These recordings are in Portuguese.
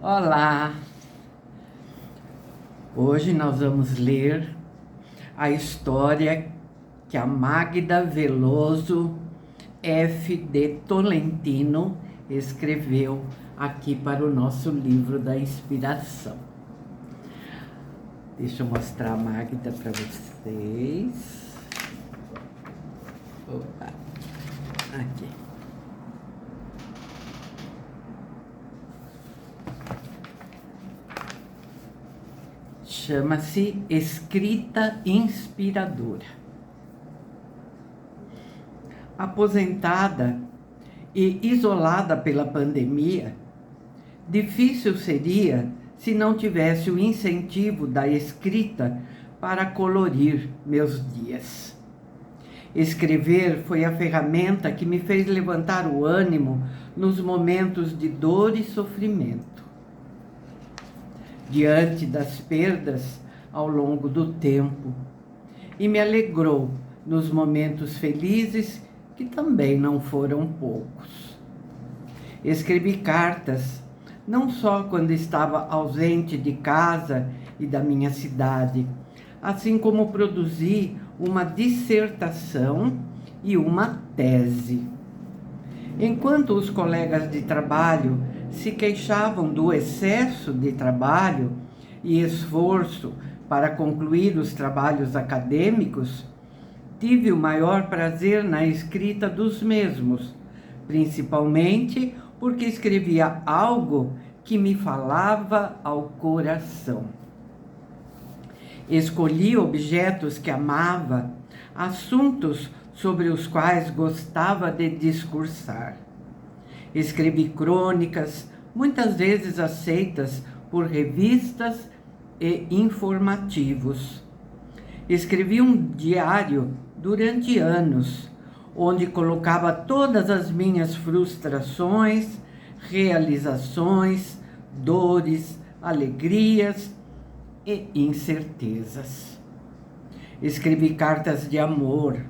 Olá! Hoje nós vamos ler a história que a Magda Veloso F. de Tolentino escreveu aqui para o nosso livro da inspiração. Deixa eu mostrar a Magda para vocês. Opa, aqui. Chama-se Escrita Inspiradora. Aposentada e isolada pela pandemia, difícil seria se não tivesse o incentivo da escrita para colorir meus dias. Escrever foi a ferramenta que me fez levantar o ânimo nos momentos de dor e sofrimento. Diante das perdas ao longo do tempo, e me alegrou nos momentos felizes, que também não foram poucos. Escrevi cartas, não só quando estava ausente de casa e da minha cidade, assim como produzi uma dissertação e uma tese. Enquanto os colegas de trabalho se queixavam do excesso de trabalho e esforço para concluir os trabalhos acadêmicos, tive o maior prazer na escrita dos mesmos, principalmente porque escrevia algo que me falava ao coração. Escolhi objetos que amava, assuntos sobre os quais gostava de discursar. Escrevi crônicas, muitas vezes aceitas por revistas e informativos. Escrevi um diário durante anos, onde colocava todas as minhas frustrações, realizações, dores, alegrias e incertezas. Escrevi cartas de amor,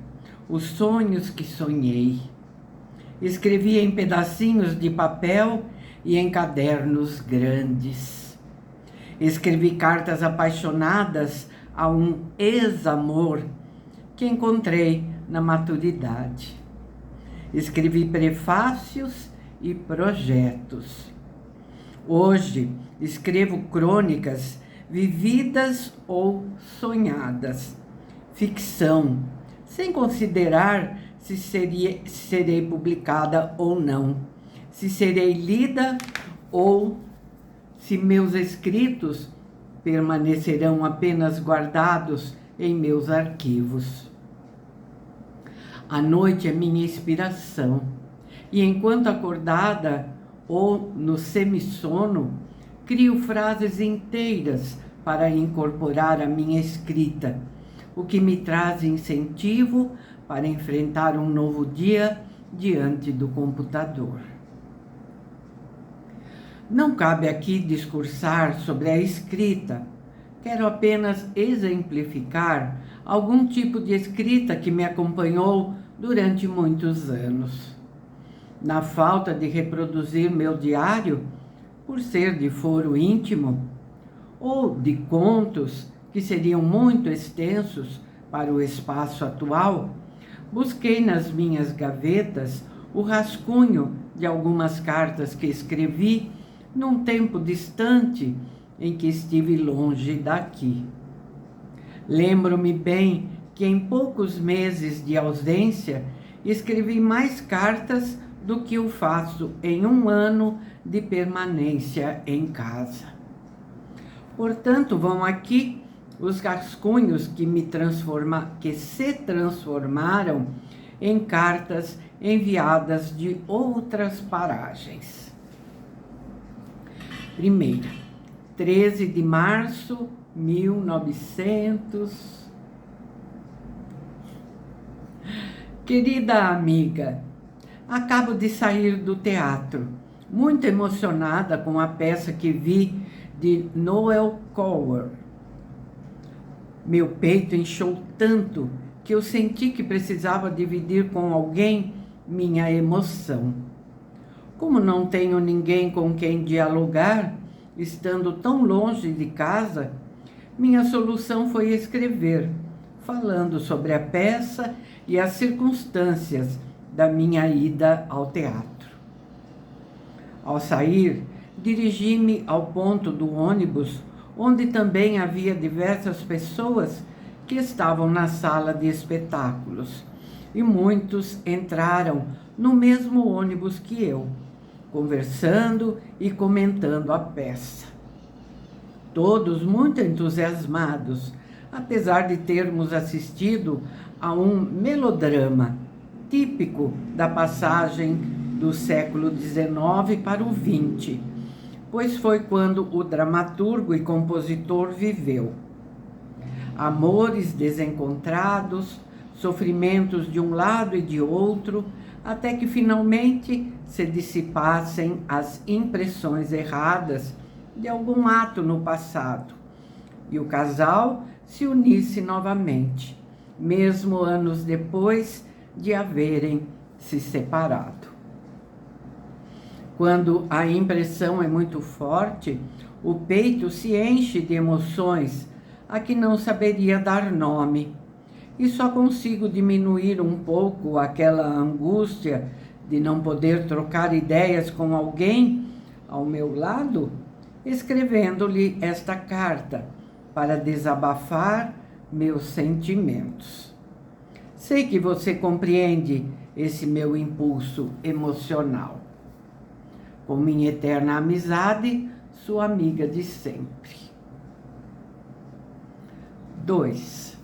os sonhos que sonhei. Escrevi em pedacinhos de papel e em cadernos grandes. Escrevi cartas apaixonadas a um ex-amor que encontrei na maturidade. Escrevi prefácios e projetos. Hoje escrevo crônicas vividas ou sonhadas, ficção, sem considerar se serei publicada ou não, se serei lida ou se meus escritos permanecerão apenas guardados em meus arquivos. A noite é minha inspiração, e enquanto acordada ou no semissono, crio frases inteiras para incorporar à minha escrita, o que me traz incentivo para enfrentar um novo dia diante do computador. Não cabe aqui discursar sobre a escrita. Quero apenas exemplificar algum tipo de escrita que me acompanhou durante muitos anos. Na falta de reproduzir meu diário, por ser de foro íntimo, ou de contos que seriam muito extensos para o espaço atual, busquei nas minhas gavetas o rascunho de algumas cartas que escrevi num tempo distante em que estive longe daqui. Lembro-me bem que em poucos meses de ausência escrevi mais cartas do que o faço em um ano de permanência em casa. Portanto, vão aqui os rascunhos que se transformaram em cartas enviadas de outras paragens. Primeira, 13 de março, 1900. Querida amiga, acabo de sair do teatro, muito emocionada com a peça que vi de Noel Coward. Meu peito inchou tanto que eu senti que precisava dividir com alguém minha emoção. Como não tenho ninguém com quem dialogar, estando tão longe de casa, minha solução foi escrever, falando sobre a peça e as circunstâncias da minha ida ao teatro. Ao sair, dirigi-me ao ponto do ônibus, onde também havia diversas pessoas que estavam na sala de espetáculos, e muitos entraram no mesmo ônibus que eu, conversando e comentando a peça. Todos muito entusiasmados, apesar de termos assistido a um melodrama típico da passagem do século XIX para o XX, pois foi quando o dramaturgo e compositor viveu. Amores desencontrados, sofrimentos de um lado e de outro, até que finalmente se dissipassem as impressões erradas de algum ato no passado e o casal se unisse novamente, mesmo anos depois de haverem se separado. Quando a impressão é muito forte, o peito se enche de emoções a que não saberia dar nome, e só consigo diminuir um pouco aquela angústia de não poder trocar ideias com alguém ao meu lado, escrevendo-lhe esta carta para desabafar meus sentimentos. Sei que você compreende esse meu impulso emocional. Com minha eterna amizade, sua amiga de sempre. 2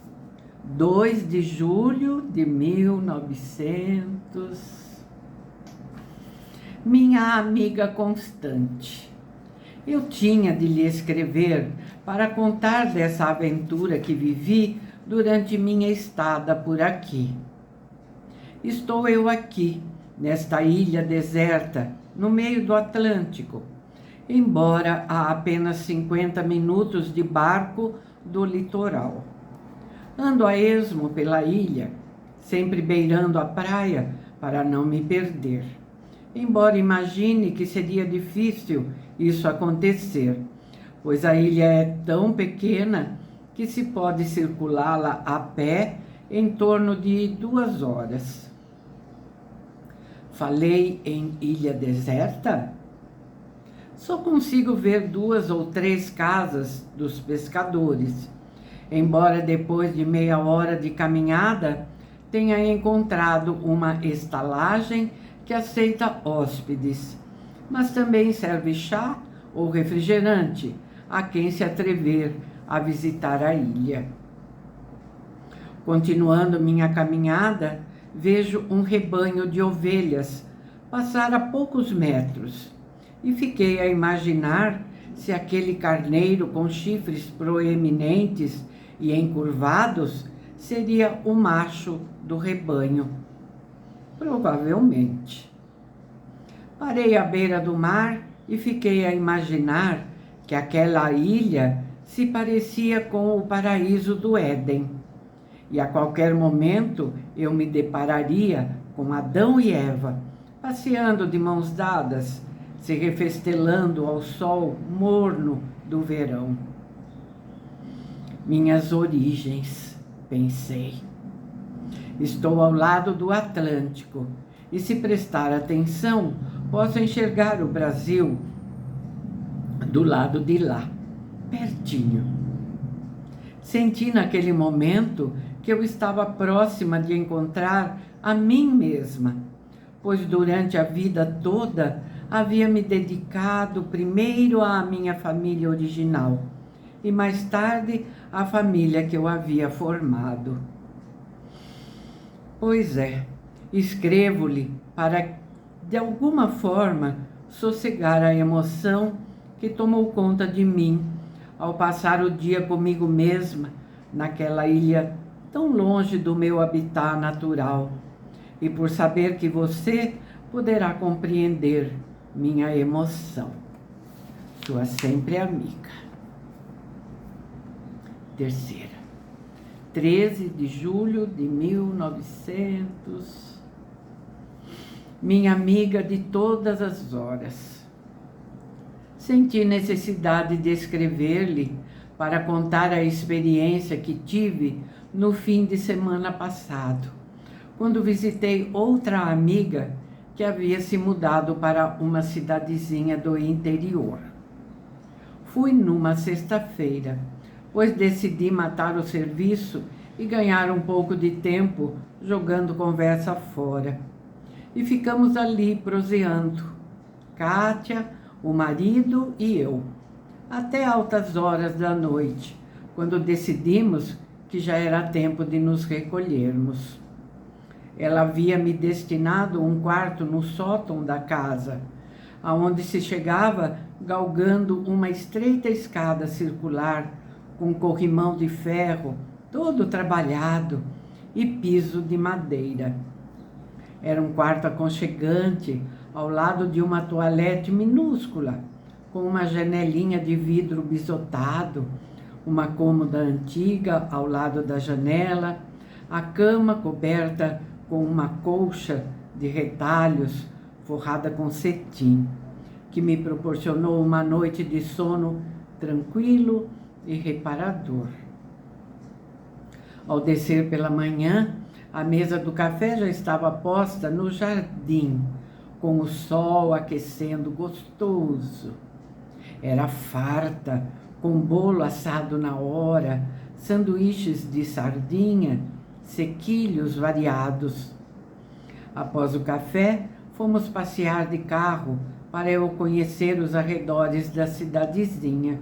de julho de 1900. Minha amiga constante. Eu tinha de lhe escrever para contar dessa aventura que vivi durante minha estada por aqui. Estou eu aqui, nesta ilha deserta, no meio do Atlântico, embora a apenas 50 minutos de barco do litoral. Ando a esmo pela ilha, sempre beirando a praia para não me perder. Embora imagine que seria difícil isso acontecer, pois a ilha é tão pequena que se pode circulá-la a pé em torno de 2 horas. Falei em ilha deserta? Só consigo ver 2 ou 3 casas dos pescadores, embora depois de meia hora de caminhada tenha encontrado uma estalagem que aceita hóspedes, mas também serve chá ou refrigerante a quem se atrever a visitar a ilha. Continuando minha caminhada, vejo um rebanho de ovelhas passar a poucos metros e fiquei a imaginar se aquele carneiro com chifres proeminentes e encurvados seria o macho do rebanho. Provavelmente. Parei à beira do mar e fiquei a imaginar que aquela ilha se parecia com o paraíso do Éden. E a qualquer momento eu me depararia com Adão e Eva, passeando de mãos dadas, se refestelando ao sol morno do verão. Minhas origens, pensei. Estou ao lado do Atlântico e, se prestar atenção, posso enxergar o Brasil do lado de lá, pertinho. Senti naquele momento que eu estava próxima de encontrar a mim mesma, pois durante a vida toda havia me dedicado primeiro à minha família original e mais tarde à família que eu havia formado. Pois é, escrevo-lhe para, de alguma forma, sossegar a emoção que tomou conta de mim ao passar o dia comigo mesma naquela ilha tão longe do meu habitat natural, e por saber que você poderá compreender minha emoção. Sua sempre amiga. 3 de julho de 1900. Minha amiga de todas as horas. Senti necessidade de escrever-lhe para contar a experiência que tive no fim de semana passado, quando visitei outra amiga que havia se mudado para uma cidadezinha do interior. Fui numa sexta-feira, pois decidi matar o serviço e ganhar um pouco de tempo jogando conversa fora. E ficamos ali proseando, Kátia, o marido e eu, até altas horas da noite, quando decidimos que já era tempo de nos recolhermos. Ela havia me destinado um quarto no sótão da casa, aonde se chegava galgando uma estreita escada circular com corrimão de ferro todo trabalhado e piso de madeira. Era um quarto aconchegante ao lado de uma toalete minúscula, com uma janelinha de vidro bisotado, uma cômoda antiga ao lado da janela, a cama coberta com uma colcha de retalhos forrada com cetim, que me proporcionou uma noite de sono tranquilo e reparador. Ao descer pela manhã, a mesa do café já estava posta no jardim, com o sol aquecendo gostoso. Era farta, com bolo assado na hora, sanduíches de sardinha, sequilhos variados. Após o café, fomos passear de carro para eu conhecer os arredores da cidadezinha.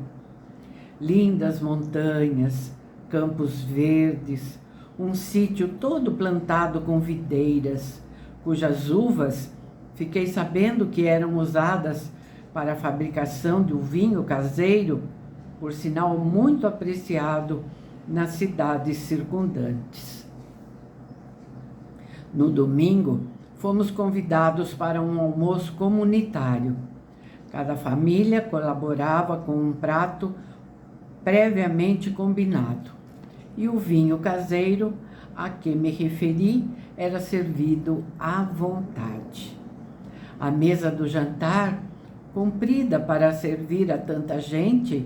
Lindas montanhas, campos verdes, um sítio todo plantado com videiras, cujas uvas fiquei sabendo que eram usadas para a fabricação de um vinho caseiro, por sinal muito apreciado nas cidades circundantes. No domingo, fomos convidados para um almoço comunitário. Cada família colaborava com um prato previamente combinado, e o vinho caseiro a que me referi era servido à vontade. A mesa do jantar, comprida para servir a tanta gente,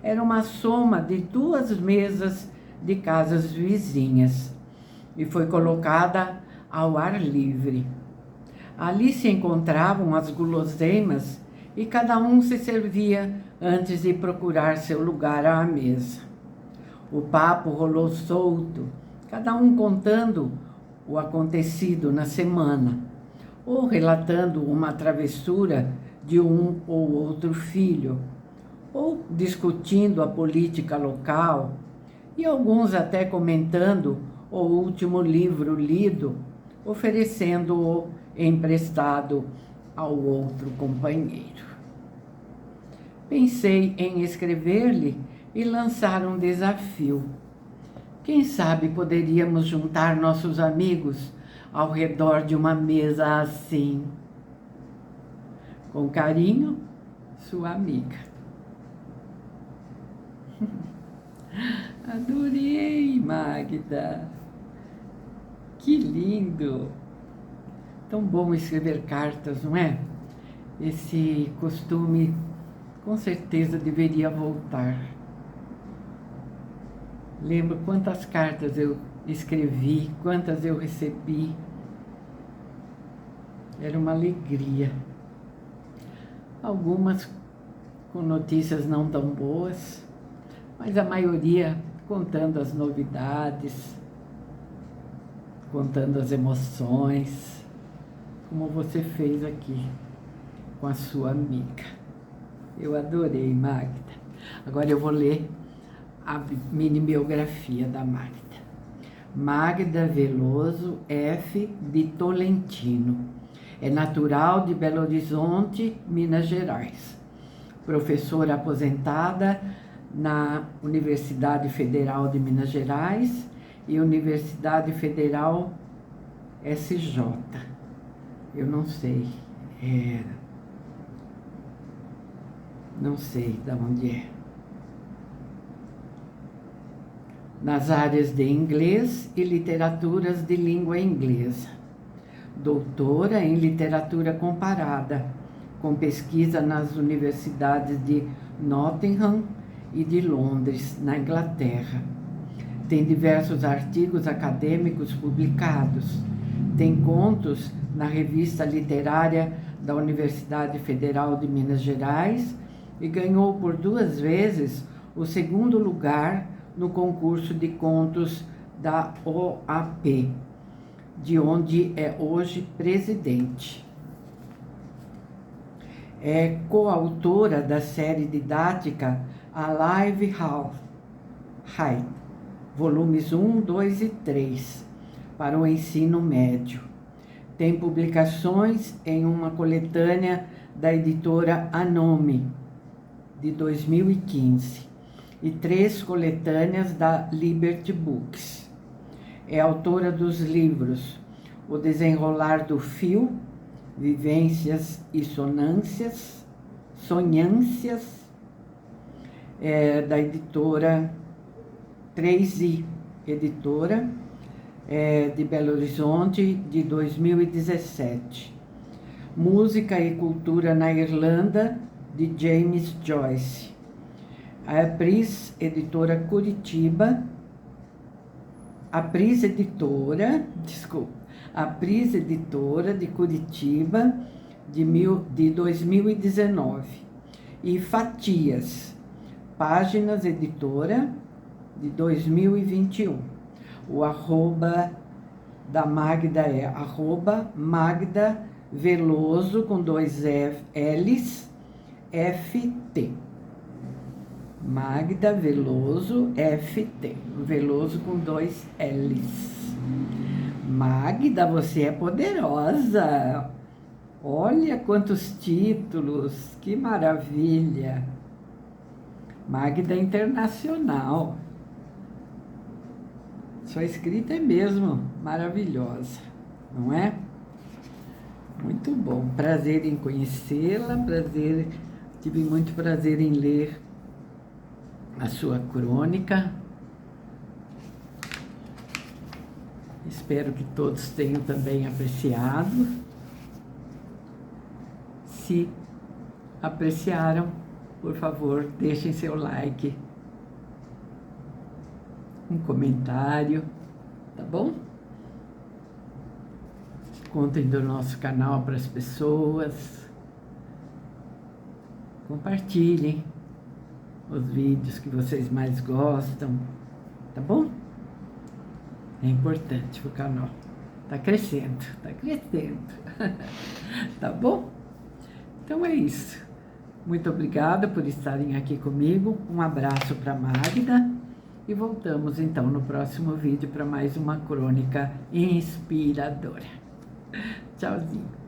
era uma soma de 2 mesas de casas vizinhas e foi colocada ao ar livre. Ali se encontravam as guloseimas e cada um se servia antes de procurar seu lugar à mesa. O papo rolou solto, cada um contando o acontecido na semana, ou relatando uma travessura de um ou outro filho, ou discutindo a política local, e alguns até comentando o último livro lido, oferecendo-o emprestado ao outro companheiro. Pensei em escrever-lhe e lançar um desafio. Quem sabe poderíamos juntar nossos amigos ao redor de uma mesa assim. Com carinho, sua amiga. Adorei, Magda. Que lindo. Tão bom escrever cartas, não é? Esse costume, com certeza, deveria voltar. Lembro quantas cartas eu escrevi, quantas eu recebi. Era uma alegria. Algumas com notícias não tão boas, mas a maioria contando as novidades, contando as emoções, como você fez aqui com a sua amiga. Eu adorei, Magda. Agora eu vou ler a mini biografia da Magda. Magda Veloso F. de Tolentino. É natural de Belo Horizonte, Minas Gerais. Professora aposentada na Universidade Federal de Minas Gerais e Universidade Federal SJ. Eu não sei. Não sei de onde é. Nas áreas de inglês e literaturas de língua inglesa. Doutora em literatura comparada com pesquisa nas universidades de Nottingham e de Londres, na Inglaterra. Tem diversos artigos acadêmicos publicados. Tem contos na revista literária da Universidade Federal de Minas Gerais e ganhou por 2 vezes o 2º lugar no concurso de contos da OAP, de onde é hoje presidente. É coautora da série didática Alive High, volumes 1, 2 e 3, para o ensino médio. Tem publicações em uma coletânea da editora Anome, de 2015, e 3 coletâneas da Liberty Books. É autora dos livros O Desenrolar do Fio, Vivências e Sonâncias, da editora 3i, editora de Belo Horizonte, de 2017. Música e Cultura na Irlanda, de James Joyce. A Pris Editora Curitiba, a Pris Editora de Curitiba, de 2019. E Fatias, Páginas Editora, de 2021. O arroba da Magda é @Magda Veloso, com 2 L's, FT. Magda Veloso, FT. Veloso com 2 L's. Magda, você é poderosa. Olha quantos títulos, que maravilha. Magda Internacional. Sua escrita é mesmo maravilhosa, não é? Muito bom. Prazer em conhecê-la, tive muito prazer em ler a sua crônica. Espero que todos tenham também apreciado. Se apreciaram, por favor, deixem seu like, um comentário, tá bom? Contem do nosso canal para as pessoas. Compartilhem os vídeos que vocês mais gostam, tá bom? É importante o canal. Tá crescendo, tá bom? Então é isso. Muito obrigada por estarem aqui comigo. Um abraço para Magda. E voltamos então no próximo vídeo para mais uma crônica inspiradora. Tchauzinho.